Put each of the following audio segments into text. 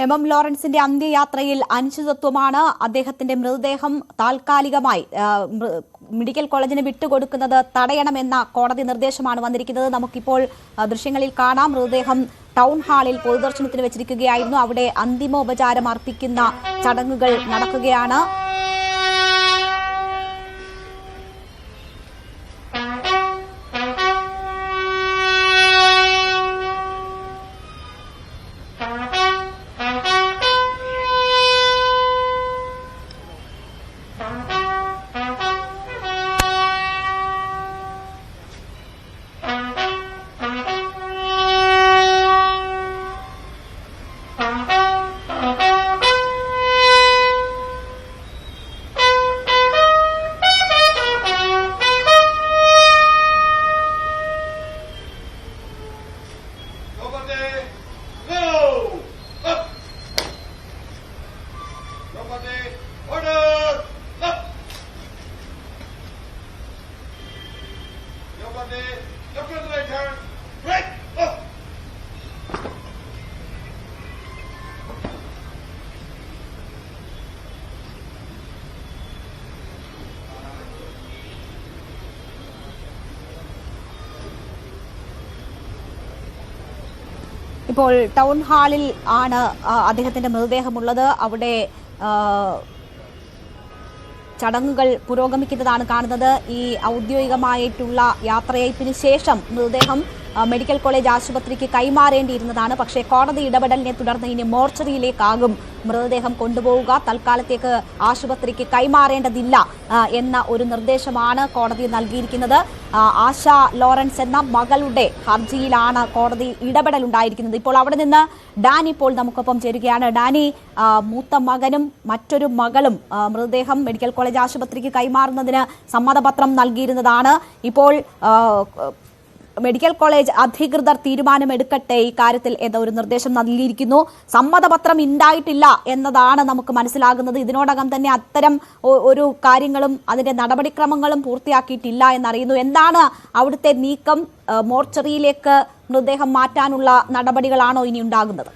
M ലോറൻസിന്റെ അന്ത്യയാത്രയിൽ അനിശ്ചിതത്വമാണ്. അദ്ദേഹത്തിന്റെ മൃതദേഹം താൽക്കാലികമായി മെഡിക്കൽ കോളേജിന് വിട്ടുകൊടുക്കുന്നത് തടയണമെന്ന കോടതി നിർദ്ദേശമാണ് വന്നിരിക്കുന്നത്. നമുക്കിപ്പോൾ ദൃശ്യങ്ങളിൽ കാണാം. മൃതദേഹം ടൗൺ ഹാളിൽ പൊതുദർശനത്തിന് വെച്ചിരിക്കുകയായിരുന്നു. അവിടെ അന്തിമോപചാരം അർപ്പിക്കുന്ന ചടങ്ങുകൾ നടക്കുകയാണ്. ഇപ്പോൾ ടൗൺ ഹാളിൽ ആണ് അദ്ദേഹത്തിന്റെ മൃതദേഹമുള്ളത്. അവിടെ ചടങ്ങുകൾ പുരോഗമിക്കുന്നതാണ് കാണുന്നത്. ഈ ഔദ്യോഗികമായിട്ടുള്ള യാത്രയയപ്പിന് ശേഷം മൃതദേഹം മെഡിക്കൽ കോളേജ് ആശുപത്രിക്ക് കൈമാറേണ്ടിയിരുന്നതാണ്. പക്ഷേ കോടതി ഇടപെടലിനെ തുടർന്ന് ഇനി മോർച്ചറിയിലേക്കാകും മൃതദേഹം കൊണ്ടുപോവുക. തൽക്കാലത്തേക്ക് ആശുപത്രിക്ക് കൈമാറേണ്ടതില്ല എന്ന ഒരു നിർദ്ദേശമാണ് കോടതി നൽകിയിരിക്കുന്നത്. ആശ ലോറൻസ് എന്ന മകളുടെ ഹർജിയിലാണ് കോടതി ഇടപെടൽ ഉണ്ടായിരിക്കുന്നത്. ഇപ്പോൾ അവിടെ നിന്ന് ഡാനി ഇപ്പോൾ നമുക്കൊപ്പം ചേരുകയാണ്. ഡാനി, മൂത്ത മകനും മറ്റൊരു മകളും മൃതദേഹം മെഡിക്കൽ കോളേജ് ആശുപത്രിക്ക് കൈമാറുന്നതിന് സമ്മതപത്രം നൽകിയിരുന്നതാണ്. ഇപ്പോൾ മെഡിക്കൽ കോളേജ് അധികൃതർ തീരുമാനമെടുക്കട്ടെ ഇക്കാര്യത്തിൽ എന്ന ഒരു നിർദ്ദേശം നൽകിയിരിക്കുന്നു. സമ്മതപത്രം ഉണ്ടായിട്ടില്ല എന്നതാണ് നമുക്ക് മനസ്സിലാകുന്നത്. ഇതിനോടകം തന്നെ അത്തരം ഒരു കാര്യങ്ങളും അതിന്റെ നടപടിക്രമങ്ങളും പൂർത്തിയാക്കിയിട്ടില്ല എന്നറിയുന്നു. എന്താണ് അവിടുത്തെ നീക്കം? മോർച്ചറിയിലേക്ക് മൃതദേഹം മാറ്റാനുള്ള നടപടികളാണോ ഇനി ഉണ്ടാകുന്നത്?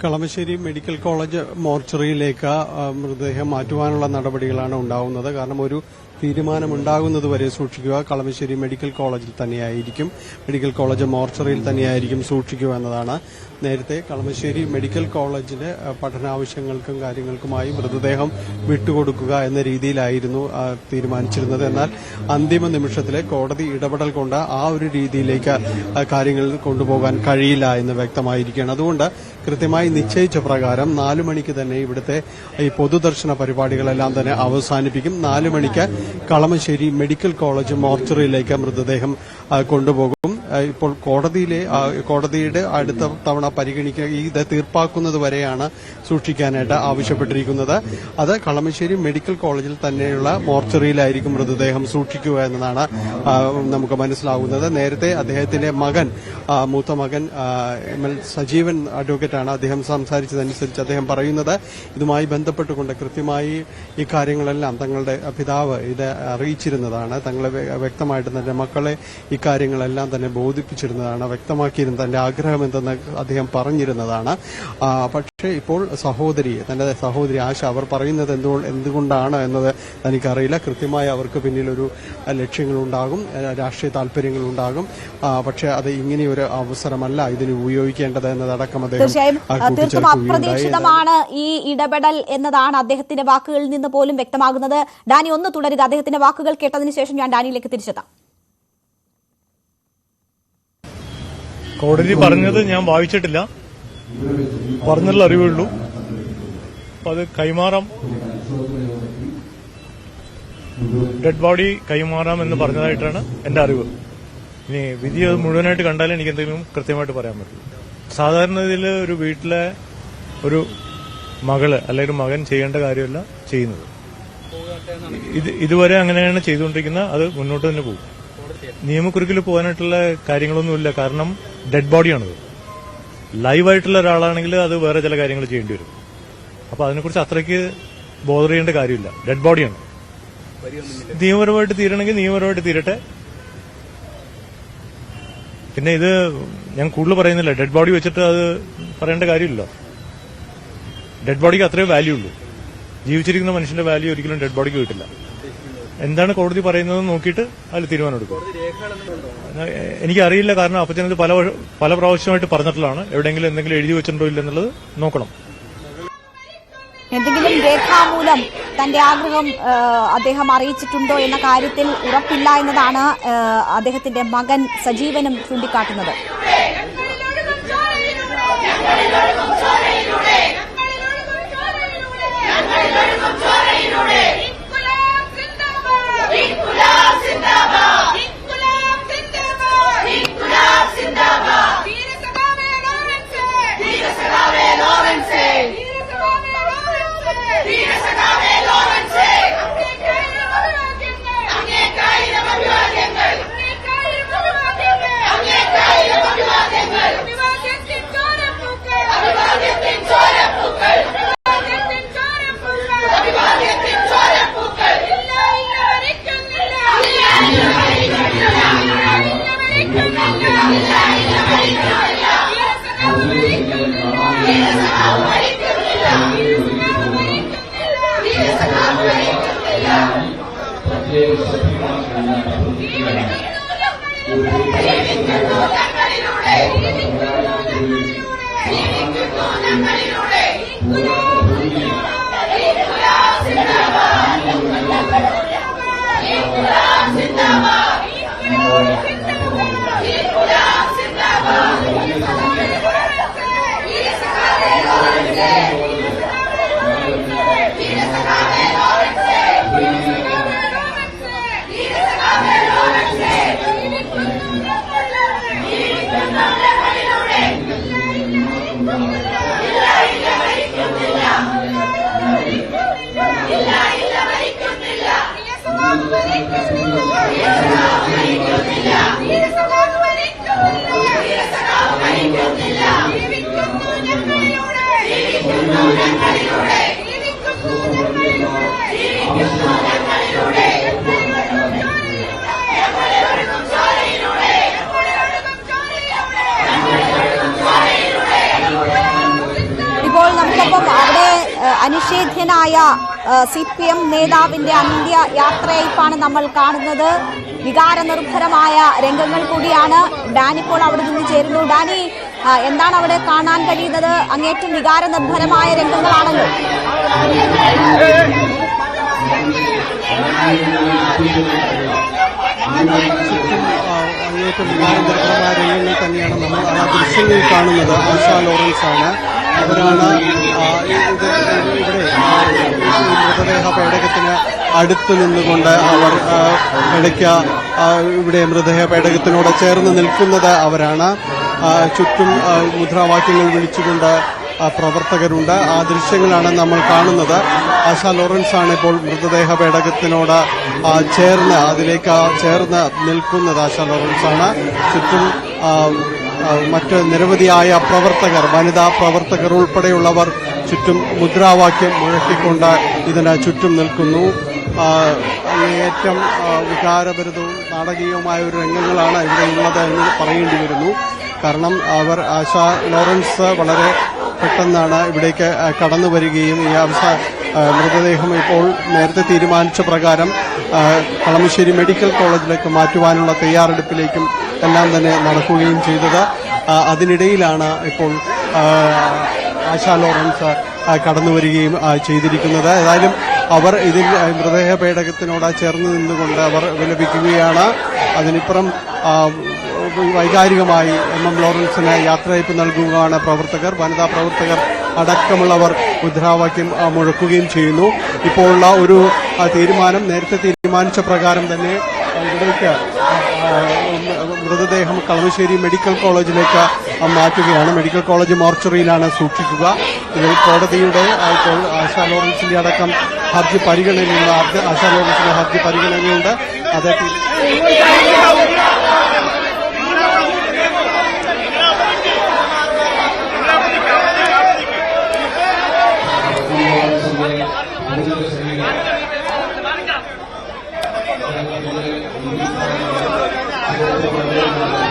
കളമശ്ശേരി മെഡിക്കൽ കോളേജ് മോർച്ചറിയിലേക്ക് മൃതദേഹം മാറ്റുവാനുള്ള നടപടികളാണ് ഉണ്ടാവുന്നത്. കാരണം ഒരു തീരുമാനമുണ്ടാകുന്നത് വരെ സൂക്ഷിക്കുക കളമശ്ശേരി മെഡിക്കൽ കോളേജിൽ തന്നെയായിരിക്കും, മെഡിക്കൽ കോളേജ് മോർച്ചറിയിൽ തന്നെയായിരിക്കും സൂക്ഷിക്കുക എന്നതാണ്. നേരത്തെ കളമശ്ശേരി മെഡിക്കൽ കോളേജിന്റെ പഠനാവശ്യങ്ങൾക്കും കാര്യങ്ങൾക്കുമായി മൃതദേഹം വിട്ടുകൊടുക്കുക എന്ന രീതിയിലായിരുന്നു തീരുമാനിച്ചിരുന്നത്. എന്നാൽ അന്തിമ നിമിഷത്തിലെ കോടതി ഇടപെടൽ കൊണ്ട് ആ ഒരു രീതിയിലേക്ക് കാര്യങ്ങൾ കൊണ്ടുപോകാൻ കഴിയില്ല എന്ന് വ്യക്തമായിരിക്കുകയാണ്. അതുകൊണ്ട് കൃത്യമായി നിശ്ചയിച്ച പ്രകാരം 4 മണിക്ക് തന്നെ ഇവിടുത്തെ ഈ പൊതുദർശന പരിപാടികളെല്ലാം തന്നെ അവസാനിപ്പിക്കും. 4 മണിക്ക് കളമശ്ശേരി മെഡിക്കൽ കോളേജ് മോർച്ചറിയിലേക്ക് മൃതദേഹം കൊണ്ടുപോകും. ഇപ്പോൾ കോടതിയുടെ അടുത്ത തവണ പരിഗണിക്കുക ഇത് തീർപ്പാക്കുന്നത് വരെയാണ് സൂക്ഷിക്കാനായിട്ട് ആവശ്യപ്പെട്ടിരിക്കുന്നത്. അത് കളമശ്ശേരി മെഡിക്കൽ കോളേജിൽ തന്നെയുള്ള മോർച്ചറിയിലായിരിക്കും മൃതദേഹം സൂക്ഷിക്കുക എന്നതാണ് നമുക്ക് മനസ്സിലാകുന്നത്. നേരത്തെ അദ്ദേഹത്തിന്റെ മകൻ, മൂത്ത മകൻ ML സജീവൻ അഡ്വക്കേറ്റാണ്. അദ്ദേഹം സംസാരിച്ചതനുസരിച്ച് അദ്ദേഹം പറയുന്നത് ഇതുമായി ബന്ധപ്പെട്ടുകൊണ്ട് കൃത്യമായി ഈ കാര്യങ്ങളെല്ലാം തങ്ങളുടെ പിതാവ് ഇത് അറിയിച്ചിരുന്നതാണ്. തങ്ങളെ വ്യക്തമായിട്ട് തന്റെ മക്കളെ ഈ കാര്യങ്ങളെല്ലാം തന്നെ ബോധിപ്പിച്ചിരുന്നതാണ്, വ്യക്തമാക്കിയിരുന്ന തന്റെ ആഗ്രഹം എന്തെന്ന് അദ്ദേഹം പറഞ്ഞിരുന്നതാണ്. പക്ഷേ ഇപ്പോൾ തന്റെ സഹോദരി ആശ അവർ പറയുന്നത് എന്തുകൊണ്ടാണ് എന്നത് തനിക്കറിയില്ല. കൃത്യമായി അവർക്ക് പിന്നിലൊരു ലക്ഷ്യങ്ങളുണ്ടാകും, രാഷ്ട്രീയ താല്പര്യങ്ങളുണ്ടാകും. പക്ഷേ അത് ഇങ്ങനെയൊരു അവസരമല്ല ഇതിന് ഉപയോഗിക്കേണ്ടത് എന്നതടക്കം അദ്ദേഹം തീർത്തും അപ്രതീക്ഷിതമാണ് ഈ ഇടപെടൽ എന്നതാണ് അദ്ദേഹത്തിന്റെ വാക്കുകളിൽ നിന്ന് പോലും വ്യക്തമാകുന്നത്. ഡാനി ഒന്ന് തുടരുക. അദ്ദേഹത്തിന്റെ വാക്കുകൾ കേട്ടതിന് ശേഷം ഞാൻ ഡാനിയിലേക്ക് തിരിച്ചെത്താം. കോടതി പറഞ്ഞത് ഞാൻ വായിച്ചിട്ടില്ല, പറഞ്ഞുള്ള അറിവുള്ളൂ. അത് കൈമാറാം, ഡെഡ് ബോഡി കൈമാറാം എന്ന് പറഞ്ഞതായിട്ടാണ് എന്റെ അറിവ്. ഇനി വിധി അത് മുഴുവനായിട്ട് കണ്ടാലേ എനിക്ക് എന്തെങ്കിലും കൃത്യമായിട്ട് പറയാൻ പറ്റും. സാധാരണ ഇതിൽ ഒരു വീട്ടിലെ ഒരു മകള് അല്ലെങ്കിൽ ഒരു മകൻ ചെയ്യേണ്ട കാര്യമല്ല ചെയ്യുന്നത്. ഇതുവരെ അങ്ങനെയാണ് ചെയ്തുകൊണ്ടിരിക്കുന്നത്. അത് മുന്നോട്ട് തന്നെ പോകും. നിയമക്കുരുക്കിൽ പോകാനായിട്ടുള്ള കാര്യങ്ങളൊന്നുമില്ല. കാരണം ഡെഡ് ബോഡിയാണത്. ലൈവായിട്ടുള്ള ഒരാളാണെങ്കിൽ അത് വേറെ ചില കാര്യങ്ങൾ ചെയ്യേണ്ടി വരും. അപ്പൊ അതിനെക്കുറിച്ച് അത്രയ്ക്ക് ബോധർ ചെയ്യേണ്ട കാര്യമില്ല. ഡെഡ് ബോഡിയാണ്. നിയമപരമായിട്ട് തീരണമെങ്കിൽ നിയമപരമായിട്ട് തീരട്ടെ. പിന്നെ ഇത് ഞാൻ കൂടുതൽ പറയുന്നില്ല. ഡെഡ് ബോഡി വെച്ചിട്ട് അത് പറയേണ്ട കാര്യമില്ലല്ലോ. ഡെഡ് ബോഡിക്ക് അത്രയും വാല്യൂ ഉള്ളൂ. ജീവിച്ചിരിക്കുന്ന മനുഷ്യന്റെ വാല്യൂ ഒരിക്കലും ഡെഡ് ബോഡിക്ക് കിട്ടില്ല. എന്താണ് കോടതി പറയുന്നത് നോക്കിയിട്ട് അതിൽ തീരുമാനമെടുക്കും. എനിക്കറിയില്ല, കാരണം അപ്പച്ചനത് പല പ്രാവശ്യമായിട്ട് പറഞ്ഞിട്ടുള്ളതാണ്. എവിടെയെങ്കിലും എന്തെങ്കിലും എഴുതി വെച്ചിട്ടുണ്ടോ ഇല്ലെന്നുള്ളത് നോക്കണം. എന്തെങ്കിലും രേഖാമൂലം തന്റെ ആഗ്രഹം അദ്ദേഹം അറിയിച്ചിട്ടുണ്ടോ എന്ന കാര്യത്തിൽ ഉറപ്പില്ല എന്നതാണ് അദ്ദേഹത്തിന്റെ മകൻ സജീവനും ചൂണ്ടിക്കാട്ടുന്നത്. ഇപ്പോൾ നമുക്കൊപ്പം അവിടെ അനിഷേധ്യനായ CPM നേതാവിന്റെ അന്ത്യയാത്രയയപ്പാണ് നമ്മൾ കാണുന്നത്. വികാരനിർഭരമായ രംഗങ്ങൾ കൂടിയാണ്. ഡാനി ഇപ്പോൾ അവിടെ നിന്ന് ചേരുന്നു. ഡാനി, എന്താണ് അവിടെ കാണാൻ കഴിയുന്നത്? അങ്ങേറ്റം വികാരനിർഭരമായ രംഗങ്ങളാണല്ലോ. അങ്ങേറ്റം വികാരനിർഭരമായ രംഗങ്ങൾ തന്നെയാണ് നമ്മൾ ആ ദൃശ്യങ്ങളിൽ കാണുന്നത്. ആശാ ലോറൻസ് ആണ്. അവരാണ് ഇവിടെ മൃതദേഹ പേടകത്തിന് അടുത്ത് നിന്നുകൊണ്ട് അവർ ഇടയ്ക്ക് ഇവിടെ മൃതദേഹ പേടകത്തിനോട് ചേർന്ന് നിൽക്കുന്നത് അവരാണ്. ചുറ്റും മുദ്രാവാക്യങ്ങൾ വിളിച്ചുകൊണ്ട് പ്രവർത്തകരുണ്ട്. ആ ദൃശ്യങ്ങളാണ് നമ്മൾ കാണുന്നത്. ആശാ ലോറൻസ് ആണ് ഇപ്പോൾ മൃതദേഹ പേടകത്തിനോട് അതിലേക്ക് ചേർന്ന് നിൽക്കുന്നത്. ആശാ ലോറൻസ് ആണ്. ചുറ്റും മറ്റ് നിരവധിയായ പ്രവർത്തകർ, വനിതാ പ്രവർത്തകർ ഉൾപ്പെടെയുള്ളവർ ചുറ്റും മുദ്രാവാക്യം മുഴക്കിക്കൊണ്ട് ഇതിന് ചുറ്റും നിൽക്കുന്നു. അങ്ങേയറ്റം വികാരഭരിതവും നാടകീയവുമായ ഒരു രംഗങ്ങളാണ് ഇവിടെയുള്ളത് എന്ന് പറയേണ്ടി വരുന്നു. കാരണം ആശാ ലോറൻസ് വളരെ പെട്ടെന്നാണ് ഇവിടേക്ക് കടന്നു വരികയും ഈ മൃതദേഹം ഇപ്പോൾ നേരത്തെ തീരുമാനിച്ച പ്രകാരം കളമശ്ശേരി മെഡിക്കൽ കോളേജിലേക്ക് മാറ്റുവാനുള്ള തയ്യാറെടുപ്പിലേക്കും എല്ലാം തന്നെ നടക്കുകയും ചെയ്തത്. അതിനിടയിലാണ് ഇപ്പോൾ ആശാ ലോറൻസ് കടന്നു വരികയും ചെയ്തിരിക്കുന്നത്. ഏതായാലും അവർ ഇതിൽ മൃതദേഹ പേടകത്തിനോട് ചേർന്ന് നിന്നുകൊണ്ട് അവർ വിലപിക്കുകയാണ്. അതിനിപ്പുറം വൈകാരികമായി MM ലോറൻസിന് യാത്രയയപ്പ് നൽകുകയാണ് പ്രവർത്തകർ. വനിതാ പ്രവർത്തകർ അടക്കമുള്ളവർ മുദ്രാവാക്യം മുഴക്കുകയും ചെയ്യുന്നു. ഇപ്പോഴുള്ള ഒരു തീരുമാനം നേരത്തെ തീരുമാനിച്ച പ്രകാരം തന്നെ ഇവിടേക്ക് മൃതദേഹം കളമശ്ശേരി മെഡിക്കൽ കോളേജിലേക്ക് മാറ്റുകയാണ്. മെഡിക്കൽ കോളേജ് മോർച്ചറിയിലാണ് സൂക്ഷിക്കുക. ഇതിൽ കോടതിയുടെ ഇപ്പോൾ ആശാ ലോറൻസിന്റെ അടക്കം ഹർജി പരിഗണനയുള്ള ആശാ ലോറൻസിന്റെ ഹർജി പരിഗണനയുണ്ട്. അത് Thank you.